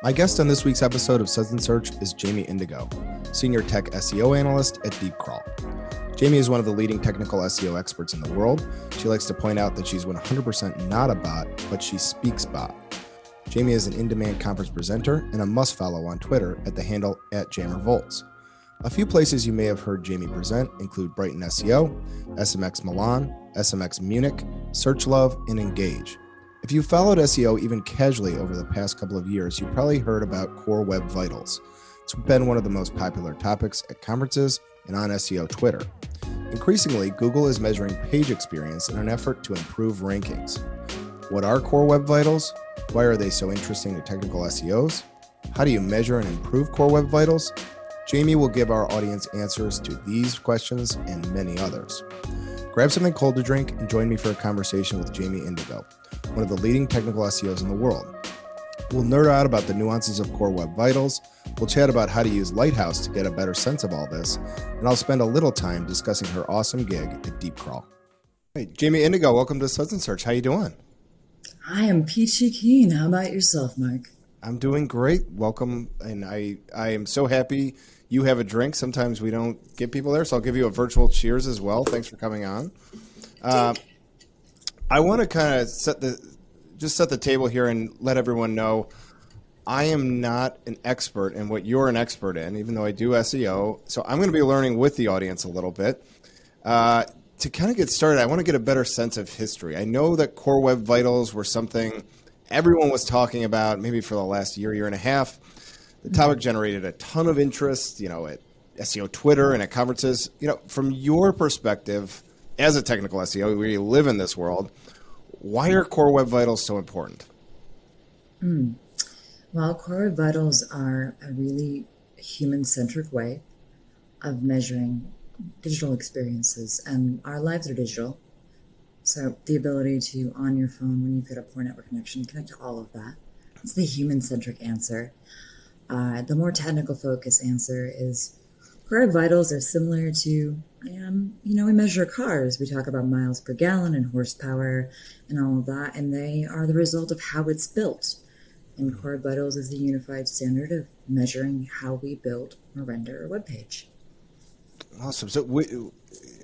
My guest on this week's episode of Suds Search is Jamie Indigo, Senior Tech SEO Analyst at DeepCrawl. Jamie is one of the leading technical SEO experts in the world. She likes to point out that she's 100% not a bot, but she speaks bot. Jamie is an in-demand conference presenter and a must-follow on Twitter at the handle @JammerVolts. A few places you may have heard Jamie present include Brighton SEO, SMX Milan, SMX Munich, SearchLab, and Engage. If you followed SEO even casually over the past couple of years, you probably heard about Core Web Vitals. It's been one of the most popular topics at conferences and on SEO Twitter. Increasingly, Google is measuring page experience in an effort to improve rankings. What are Core Web Vitals? Why are they so interesting to technical SEOs? How do you measure and improve Core Web Vitals? Jamie will give our audience answers to these questions and many others. Grab something cold to drink and join me for a conversation with Jamie Indigo, one of the leading technical SEOs in the world. We'll nerd out about the nuances of Core Web Vitals. We'll chat about how to use Lighthouse to get a better sense of all this, and I'll spend a little time discussing her awesome gig at DeepCrawl. Hey, Jamie Indigo, welcome to Suds Search. How you doing? I am peachy keen. How about yourself, Mark? I'm doing great. Welcome, and I am so happy you have a drink. Sometimes we don't get people there, so I'll give you a virtual cheers as well. Thanks for coming on. I want to kind of set the table here and let everyone know I am not an expert in what you're an expert in, even though I do SEO. So I'm going to be learning with the audience a little bit. To kind of get started, I want to get a better sense of history. I know that Core Web Vitals were something everyone was talking about maybe for the last year and a half. The topic generated a ton of interest, at SEO Twitter and at conferences. From your perspective as a technical SEO, where you live in this world, why are Core Web Vitals so important? Well, Core Web Vitals are a really human-centric way of measuring digital experiences, and our lives are digital. So the ability to, on your phone, when you've got a poor network connection, connect to all of that. It's the human-centric answer. The more technical focus answer is Core Web Vitals are similar to, we measure cars. We talk about miles per gallon and horsepower and all of that, and they are the result of how it's built. And Core Web Vitals is the unified standard of measuring how we build or render a web page. Awesome. So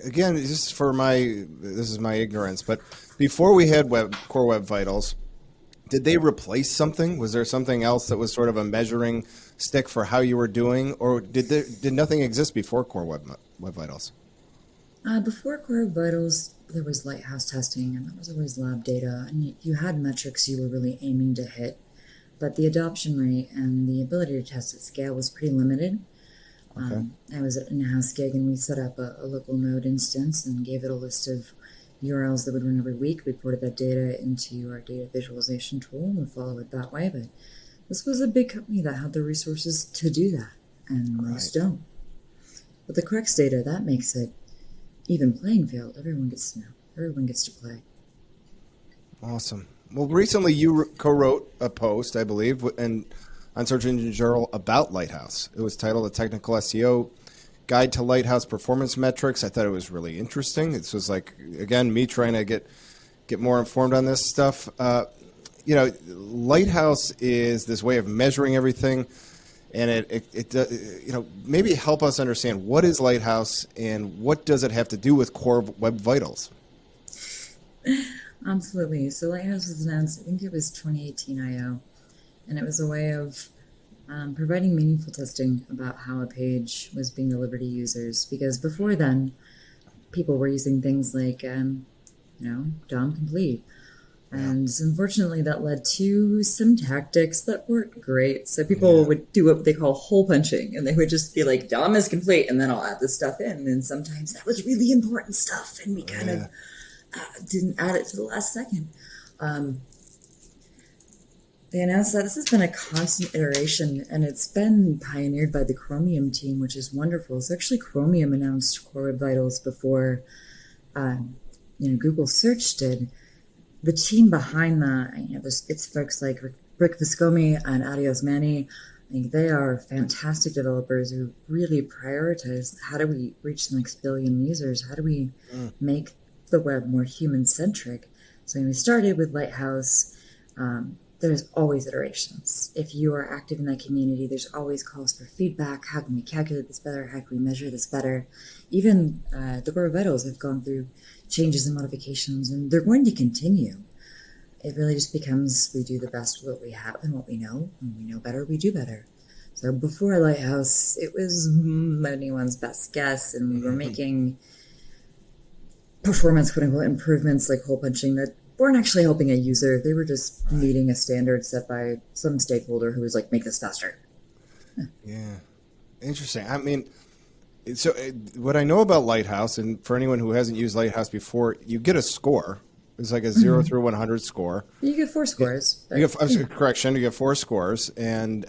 again, this is my ignorance, but before we had Core Web Vitals, did they replace something? Was there something else that was sort of a measuring stick for how you were doing, or did nothing exist before Core Web Vitals? Before Core Web Vitals, there was Lighthouse testing, and that was always lab data, and you had metrics you were really aiming to hit, but the adoption rate and the ability to test at scale was pretty limited. Okay. I was at an in-house gig, and we set up a local node instance and gave it a list of URLs that would run every week. We ported that data into our data visualization tool, and we follow it that way. But this was a big company that had the resources to do that, and most don't. But the correct data, that makes it even playing field. Everyone gets to know. Everyone gets to play. Awesome. Well, recently you co-wrote a post, I believe, on Search Engine Journal about Lighthouse. It was titled "A Technical SEO Guide to Lighthouse Performance Metrics." I thought it was really interesting. This was again, me trying to get more informed on this stuff. Lighthouse is this way of measuring everything, and it maybe help us understand what is Lighthouse and what does it have to do with Core Web Vitals. Absolutely. So Lighthouse was announced, I think it was 2018 I/O. And it was a way of providing meaningful testing about how a page was being delivered to users. Because before then, people were using things like, DOM complete. And unfortunately, that led to some tactics that weren't great. So people would do what they call hole punching. And they would just be like, DOM is complete, and then I'll add this stuff in. And sometimes that was really important stuff. And we kind of didn't add it to the last second. They announced that this has been a constant iteration, and it's been pioneered by the Chromium team, which is wonderful. So actually, Chromium announced Core Web Vitals before, Google Search did. The team behind that, it's folks like Rick Viscomi and Adios Manny. I think they are fantastic developers who really prioritize how do we reach the next billion users? How do we make the web more human-centric? So we started with Lighthouse. there's always iterations. If you are active in that community, there's always calls for feedback. How can we calculate this better? How can we measure this better? Even the core vitals have gone through changes and modifications, and they're going to continue. It really just becomes we do the best with what we have and what we know. When we know better, we do better. So before Lighthouse, it was anyone's best guess, and we were making performance, quote unquote, improvements like hole punching that weren't actually helping a user. They were just meeting a standard set by some stakeholder who was like, make this faster. Yeah. Interesting. I mean, so what I know about Lighthouse, and for anyone who hasn't used Lighthouse before, you get a score. It's like a 0 through 100 score. You get 4 scores. You get, correction, you get 4 scores. And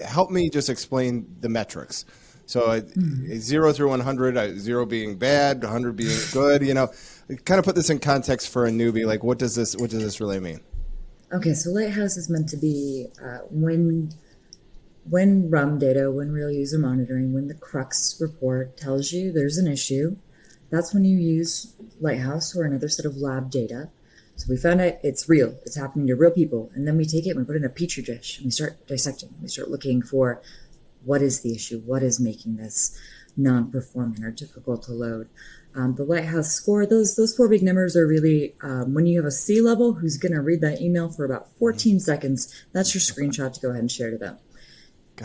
help me just explain the metrics. So 0 through 100, 0 being bad, 100 being good, kind of put this in context for a newbie. Like, what does this really mean? Okay, so Lighthouse is meant to be when RUM data, when real user monitoring, when the crux report tells you there's an issue, that's when you use Lighthouse or another set of lab data. So we found out it's real, it's happening to real people, and then we take it and we put it in a petri dish and we start dissecting. We start looking for what is the issue, what is making this non-performing or difficult to load. The Lighthouse score, those 4 big numbers are really when you have a C level who's going to read that email for about 14 seconds, that's your screenshot to go ahead and share to them.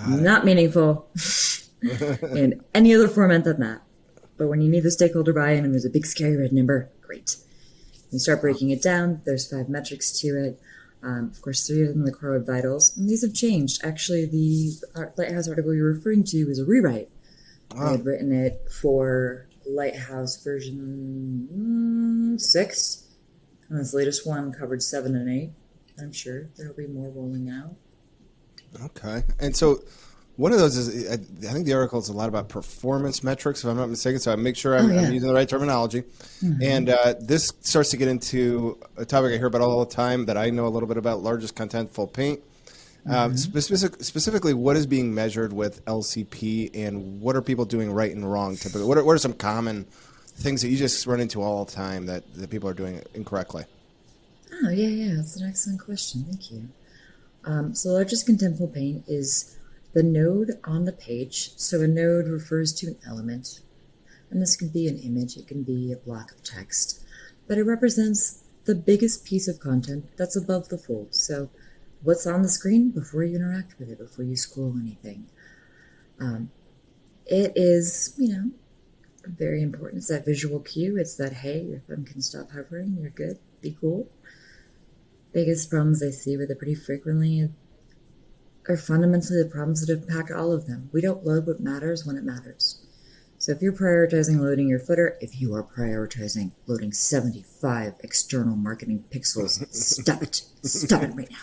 Not meaningful in any other format than that. But when you need the stakeholder buy-in and there's a big scary red number, great. You start breaking it down. There's 5 metrics to it. Of course, 3 of them are the core web vitals. And these have changed. Actually, the Lighthouse article you're referring to was a rewrite. I had written it for Lighthouse version 6. And this latest one covered 7 and 8. I'm sure there'll be more rolling out. Okay. And so one of those is, I think the article is a lot about performance metrics, if I'm not mistaken. So I make sure I'm using the right terminology. And this starts to get into a topic I hear about all the time that I know a little bit about, largest contentful paint. Specifically, what is being measured with LCP and what are people doing right and wrong typically? What are some common things that you just run into all the time that people are doing incorrectly? Oh, yeah. That's an excellent question. Thank you. So largest contentful paint is the node on the page. So a node refers to an element, and this can be an image, it can be a block of text, but it represents the biggest piece of content that's above the fold. So what's on the screen before you interact with it, before you scroll anything. It is, very important. It's that visual cue. It's that, hey, your thumb can stop hovering, you're good, be cool. Biggest problems I see with it pretty frequently are fundamentally the problems that impact all of them. We don't load what matters when it matters. So if you're prioritizing loading your footer, if you are prioritizing loading 75 external marketing pixels, stop it. Stop it right now.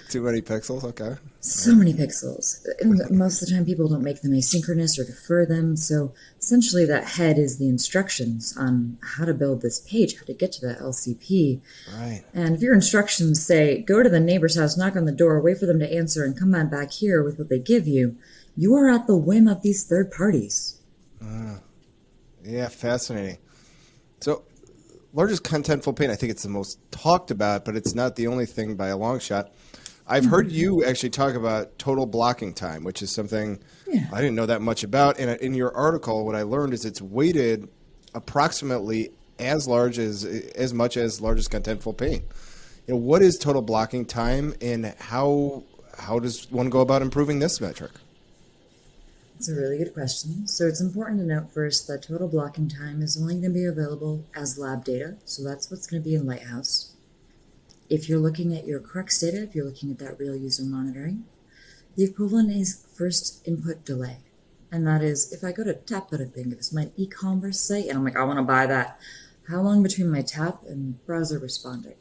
Too many pixels? Okay. So many pixels. And most of the time people don't make them asynchronous or defer them. So essentially that head is the instructions on how to build this page, how to get to that LCP. Right. And if your instructions say, go to the neighbor's house, knock on the door, wait for them to answer, and come on back here with what they give you, you are at the whim of these third parties. Yeah, fascinating. So largest contentful paint, I think it's the most talked about, but it's not the only thing by a long shot. I've heard you actually talk about total blocking time, which is something I didn't know that much about. And in your article, what I learned is it's weighted approximately as much as largest contentful paint. What is total blocking time, and how does one go about improving this metric? It's a really good question. So it's important to note first that total blocking time is only going to be available as lab data. So that's what's going to be in Lighthouse. If you're looking at your crux data, if you're looking at that real user monitoring, the equivalent is first input delay. And that is, if I go to tap at a thing, if it's my e-commerce site, and I'm like, I want to buy that, how long between my tap and browser responding?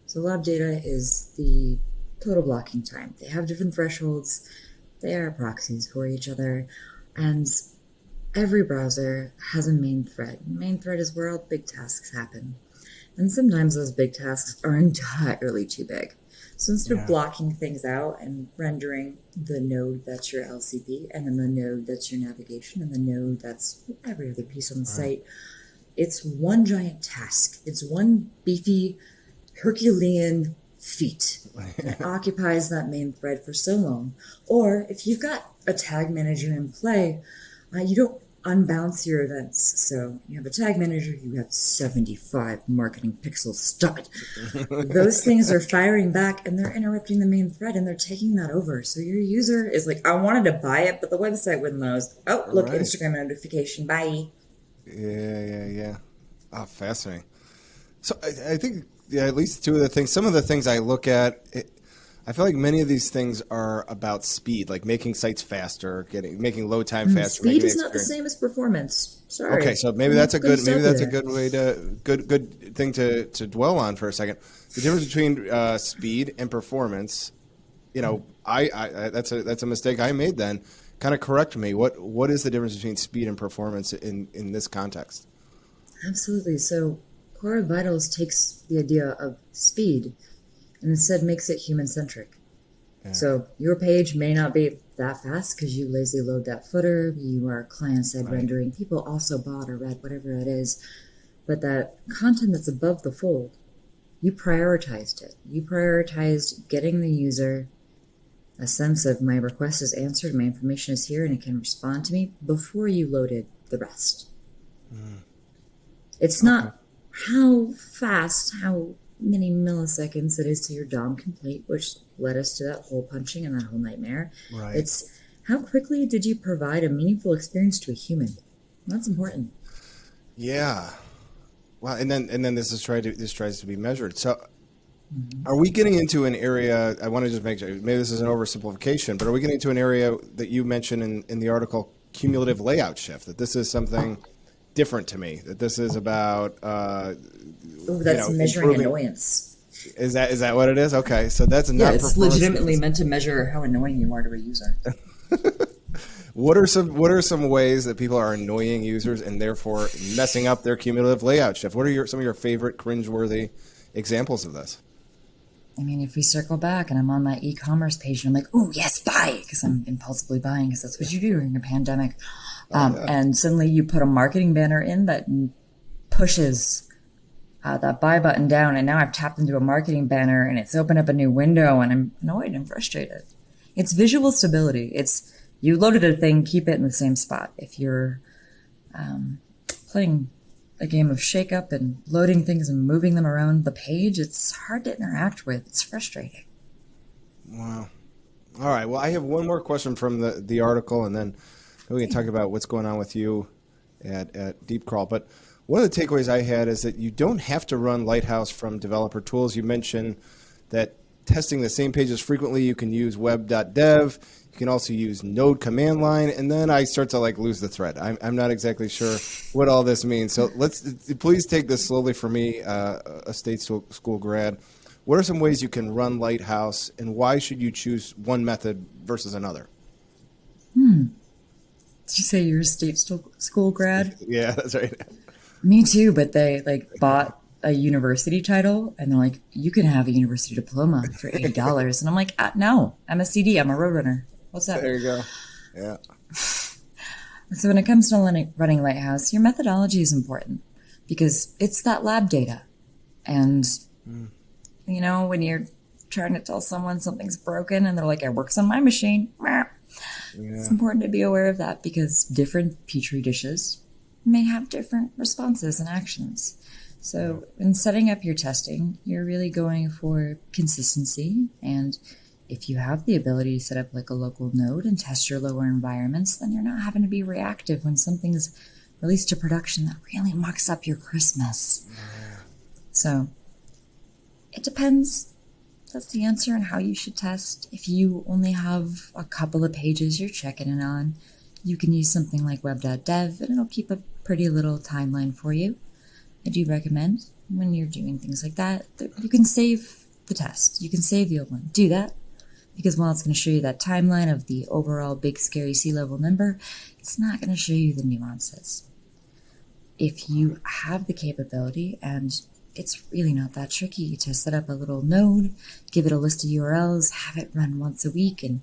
So lab data is the total blocking time. They have different thresholds. They are proxies for each other, and every browser has a main thread. Main thread is where all the big tasks happen, and sometimes those big tasks are entirely too big. So instead of blocking things out and rendering the node that's your LCP, and then the node that's your navigation, and the node that's every other piece on the site, it's one giant task. It's one beefy, Herculean feet. And it occupies that main thread for so long. Or if you've got a tag manager in play, you don't unbounce your events. So you have a tag manager, you have 75 marketing pixels stuck. Those things are firing back and they're interrupting the main thread and they're taking that over. So your user is like, I wanted to buy it, but the website wouldn't load. Oh, look, right. Instagram notification. Bye. Yeah. Oh, fascinating. So I think, at least two of the things, some of the things I look at, I feel like many of these things are about speed, like making sites faster, making load time faster. Speed is not the same as performance. Sorry. Okay, so maybe that's a good way to good thing to dwell on for a second. The difference between speed and performance, I that's a mistake I made then. Kind of correct me. What is the difference between speed and performance in this context? Absolutely. So Core Vitals takes the idea of speed and instead makes it human-centric. Yeah. So your page may not be that fast because you lazy load that footer, you are client-side rendering, people also bought or read, whatever it is, but that content that's above the fold, you prioritized it. You prioritized getting the user a sense of my request is answered, my information is here, and it can respond to me before you loaded the rest. It's not how fast, how many milliseconds it is to your DOM complete, which led us to that hole punching and that whole nightmare. Right. It's how quickly did you provide a meaningful experience to a human? That's important. Yeah. Well, and then this tries to be measured. So are we getting into an area, I want to just make sure, maybe this is an oversimplification, but are we getting into an area that you mentioned in the article, cumulative layout shift, that this is something different to me, that this is about that's measuring annoyance. Is that what it is? Okay, so that's not. Yeah, it's legitimately meant to measure how annoying you are to a user. What are some ways that people are annoying users and therefore messing up their cumulative layout shift? What are some of your favorite cringeworthy examples of this? I mean, if we circle back and I'm on my e-commerce page and I'm like, "Oh yes, buy," because I'm impulsively buying because that's what you do during a pandemic. And suddenly you put a marketing banner in that pushes that buy button down, and now I've tapped into a marketing banner and it's opened up a new window and I'm annoyed and frustrated. It's visual stability. It's you loaded a thing, keep it in the same spot. If you're playing a game of shake up and loading things and moving them around the page, it's hard to interact with. It's frustrating. Wow. All right. Well, I have one more question from the article, and then we can talk about what's going on with you at DeepCrawl. But one of the takeaways I had is that you don't have to run Lighthouse from developer tools. You mentioned that testing the same pages frequently, you can use web.dev. You can also use node command line. And then I start to lose the thread. I'm not exactly sure what all this means. So please take this slowly for me, a state school grad. What are some ways you can run Lighthouse, and why should you choose one method versus another? Did you say you're a state school grad? Yeah, that's right. Me too, but they bought a university title and they're like, you can have a university diploma for $80. And I'm like, no, I'm a CD. I'm a roadrunner. What's that? There you go. Yeah. So when it comes to running Lighthouse, your methodology is important because it's that lab data. And, when you're trying to tell someone something's broken and they're like, it works on my machine. Yeah. It's important to be aware of that because different petri dishes may have different responses and actions. So in setting up your testing, you're really going for consistency. And if you have the ability to set up a local node and test your lower environments, then you're not having to be reactive when something's released to production that really mucks up your Christmas. So it depends. That's the answer on how you should test. If you only have a couple of pages you're checking in on, you can use something like web.dev and it'll keep a pretty little timeline for you. I do recommend when you're doing things like that you can save the test. You can save the old one. Do that because while it's going to show you that timeline of the overall big scary C-level number, it's not going to show you the nuances. If you have the capability, and it's really not that tricky to set up a little node, give it a list of URLs, have it run once a week, and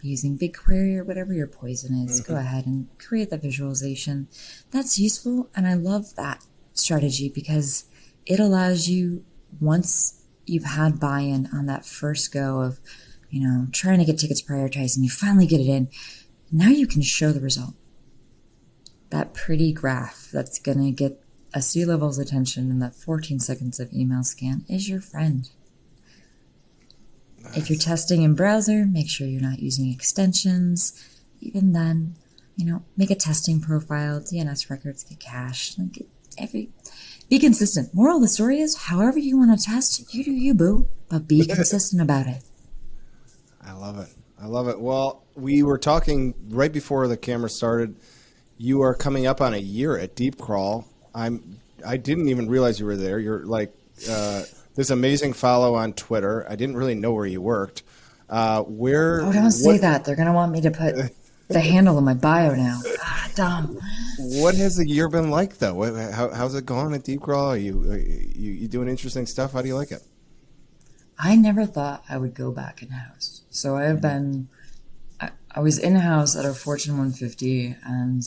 using BigQuery or whatever your poison is, go ahead and create that visualization. That's useful, and I love that strategy because it allows you, once you've had buy-in on that first go of, trying to get tickets prioritized, and you finally get it in. Now you can show the result. That pretty graph that's going to get a C-level's attention in that 14 seconds of email scan is your friend. Nice. If you're testing in browser, make sure you're not using extensions. Even then, make a testing profile. DNS records get cached. Be consistent. Moral of the story is, however you want to test, you do you, boo. But be consistent about it. I love it. Well, we were talking right before the camera started. You are coming up on a year at DeepCrawl. I didn't even realize you were there. You're like this amazing follow on Twitter. I didn't really know where you worked. Don't say that. They're going to want me to put the handle in my bio now. Dumb. What has the year been like, though? How's it going at DeepCrawl? Are you doing interesting stuff? How do you like it? I never thought I would go back in-house. So I was in-house at a Fortune 150 and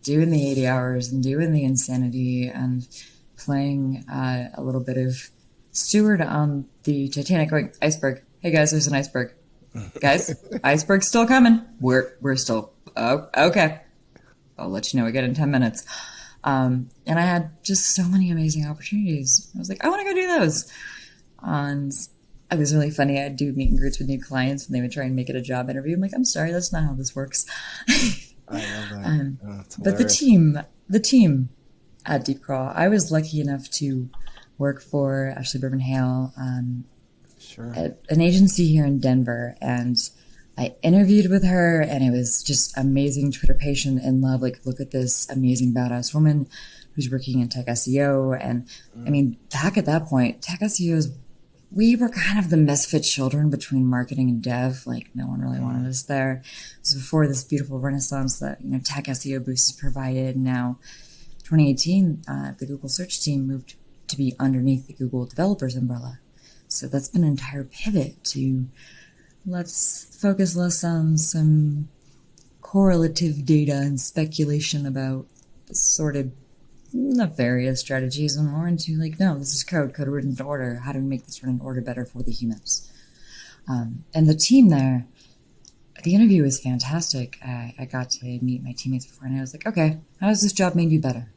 doing the 80 hours and doing the insanity and playing a little bit of steward on the Titanic, going, iceberg. Hey guys, there's an iceberg. Guys, iceberg's still coming. We're still, okay. I'll let you know again in 10 minutes. And I had just so many amazing opportunities. I was like, I want to go do those. And it was really funny. I'd do meet and greets with new clients and they would try and make it a job interview. I'm like, I'm sorry, that's not how this works. I love that. But the team at DeepCrawl, I was lucky enough to work for Ashley Berman Hale at an agency here in Denver. And I interviewed with her and it was just amazing. Twitter patient in love. Like, look at this amazing badass woman who's working in tech SEO. And I mean, back at that point, tech SEOs, we were kind of the misfit children between marketing and dev. Like, no one really wanted us there. It was before this beautiful renaissance that, tech SEO Boost has provided. Now, 2018, the Google search team moved to be underneath the Google developers umbrella. So that's been an entire pivot to let's focus less on some correlative data and speculation about sort of nefarious strategies and more into like, no, this is code written in order. How do we make this run in order better for the humans? And the team there, the interview was fantastic. I got to meet my teammates before and I was like, okay, how does this job make me better?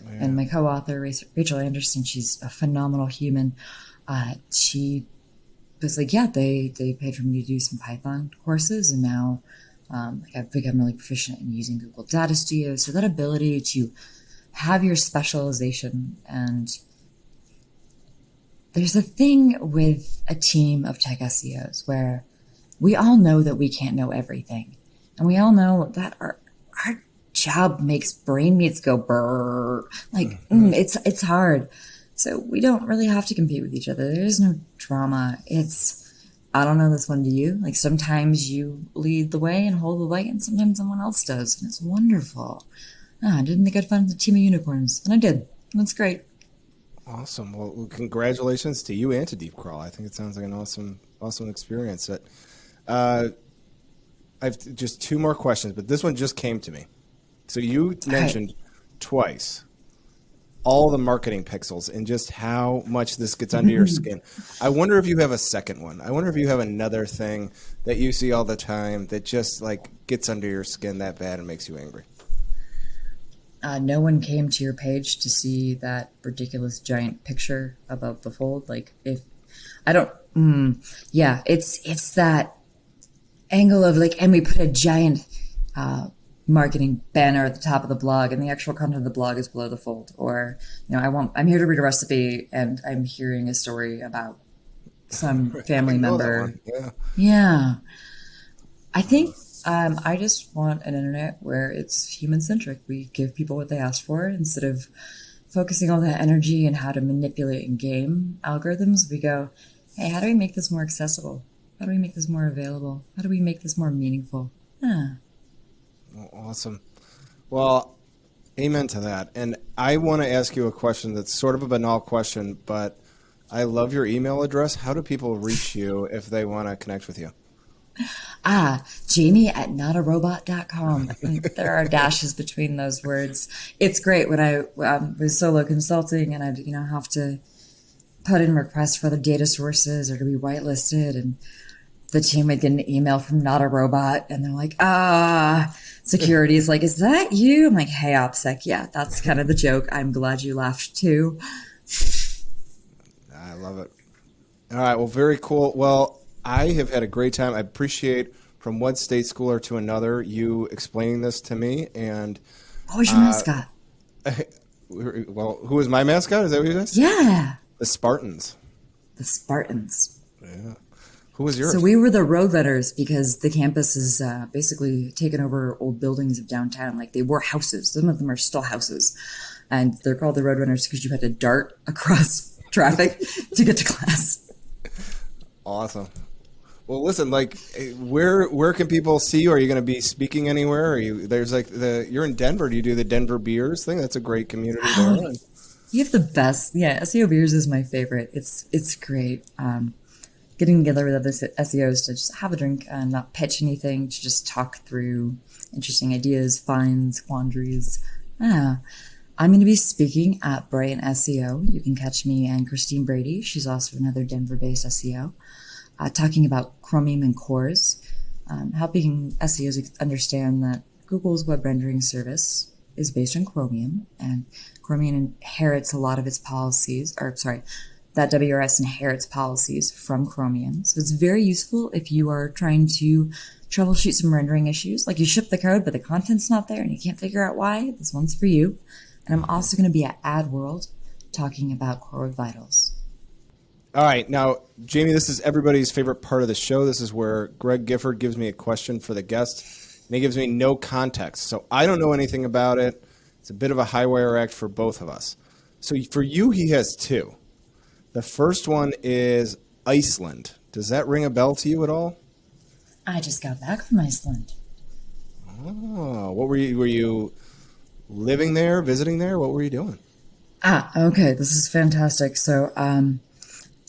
Yeah. And my co-author, Rachel Anderson, she's a phenomenal human. She was like, yeah, they paid for me to do some Python courses and now I've become really proficient in using Google Data Studio. So that ability to have your specialization. And there's a thing with a team of tech SEOs where we all know that we can't know everything. And we all know that our job makes brain meats go brrr. Like, it's hard. So we don't really have to compete with each other. There is no drama. I don't know this one, do you? Like, sometimes you lead the way and hold the light and sometimes someone else does. And it's wonderful. I didn't think I'd find a team of unicorns, and I did. That's great. Awesome. Well, congratulations to you and to DeepCrawl. I think it sounds like an awesome experience. I've just two more questions, but this one just came to me. So you mentioned twice all the marketing pixels and just how much this gets under your skin. I wonder if you have a second one. I wonder if you have another thing that you see all the time that just like gets under your skin that bad and makes you angry. No one came to your page to see that ridiculous giant picture above the fold. Like, if I don't, it's that angle of like, and we put a giant marketing banner at the top of the blog, and the actual content of the blog is below the fold. Or, I'm here to read a recipe, and I'm hearing a story about some family member. Yeah. I think. I just want an internet where it's human-centric. We give people what they ask for instead of focusing all that energy on how to manipulate and game algorithms. We go, hey, how do we make this more accessible? How do we make this more available? How do we make this more meaningful? Awesome. Well, amen to that. And I want to ask you a question that's sort of a banal question, but I love your email address. How do people reach you if they want to connect with you? Jamie at notarobot.com. There are dashes between those words. It's great when I was solo consulting and I'd, have to put in requests for the data sources or to be whitelisted, and the team would get an email from Not a Robot, and they're like, security is like, is that you? I'm like, hey, OPSEC, yeah, that's kind of the joke. I'm glad you laughed too. I love it. All right, well, very cool. Well, I have had a great time. I appreciate from one state schooler to another you explaining this to me. And what was your mascot? Well, who was my mascot? Is that what you said? Yeah. The Spartans. The Spartans. Yeah. Who was yours? So we were the road runners because the campus is basically taken over old buildings of downtown. Like, they were houses. Some of them are still houses. And they're called the road runners because you had to dart across traffic to get to class. Awesome. Well, listen, like, where can people see you? Are you going to be speaking anywhere? Are you, there's like you're in Denver. Do you do the Denver Beers thing? That's a great community there. You have the best. Yeah, SEO Beers is my favorite. It's great. Getting together with other SEOs to just have a drink and not pitch anything, to just talk through interesting ideas, finds, quandaries. I'm going to be speaking at Brighton SEO. You can catch me and Christine Brady. She's also another Denver-based SEO, talking about Chromium and cores, helping SEOs understand that Google's web rendering service is based on Chromium, and Chromium inherits a lot of its policies, that WRS inherits policies from Chromium. So it's very useful if you are trying to troubleshoot some rendering issues. Like, you ship the code, but the content's not there and you can't figure out why. This one's for you. And I'm also going to be at AdWorld talking about Core Web Vitals. All right. Now, Jamie, this is everybody's favorite part of the show. This is where Greg Gifford gives me a question for the guest, and he gives me no context. So I don't know anything about it. It's a bit of a high wire act for both of us. So for you, he has two. The first one is Iceland. Does that ring a bell to you at all? I just got back from Iceland. Oh, what were you living there, visiting there? What were you doing? Okay. This is fantastic. So,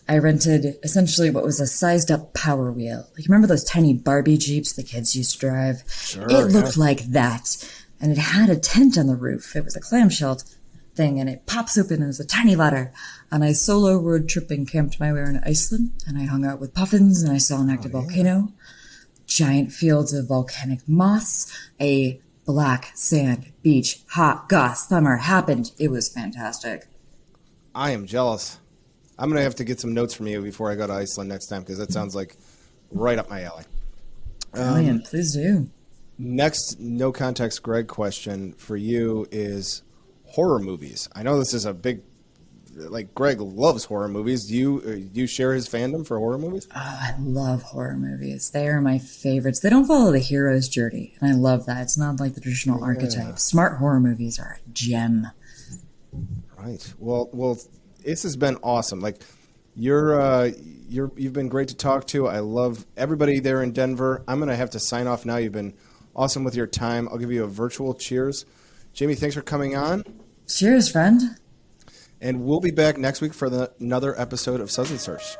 I rented essentially what was a sized up Power Wheel. Like, remember those tiny Barbie Jeeps the kids used to drive? Sure, it looked like that. And it had a tent on the roof. It was a clamshell thing, and it pops open and there's a tiny ladder. And I solo road trip and camped my way in Iceland, and I hung out with puffins, and I saw an active volcano, giant fields of volcanic moss, a black sand beach, hot goth summer happened. It was fantastic. I am jealous. I'm going to have to get some notes from you before I go to Iceland next time, because that sounds like right up my alley. Brilliant. Please do. Next, no context Greg question for you is horror movies. I know this is a big, like, Greg loves horror movies. Do you share his fandom for horror movies? Oh, I love horror movies. They are my favorites. They don't follow the hero's journey, and I love that. It's not like the traditional archetype. Smart horror movies are a gem. Right. Well, this has been awesome. Like, you've been great to talk to. I love everybody there in Denver. I'm going to have to sign off now. You've been awesome with your time. I'll give you a virtual cheers. Jamie, thanks for coming on. Cheers, friend. And we'll be back next week for another episode of Suds Search.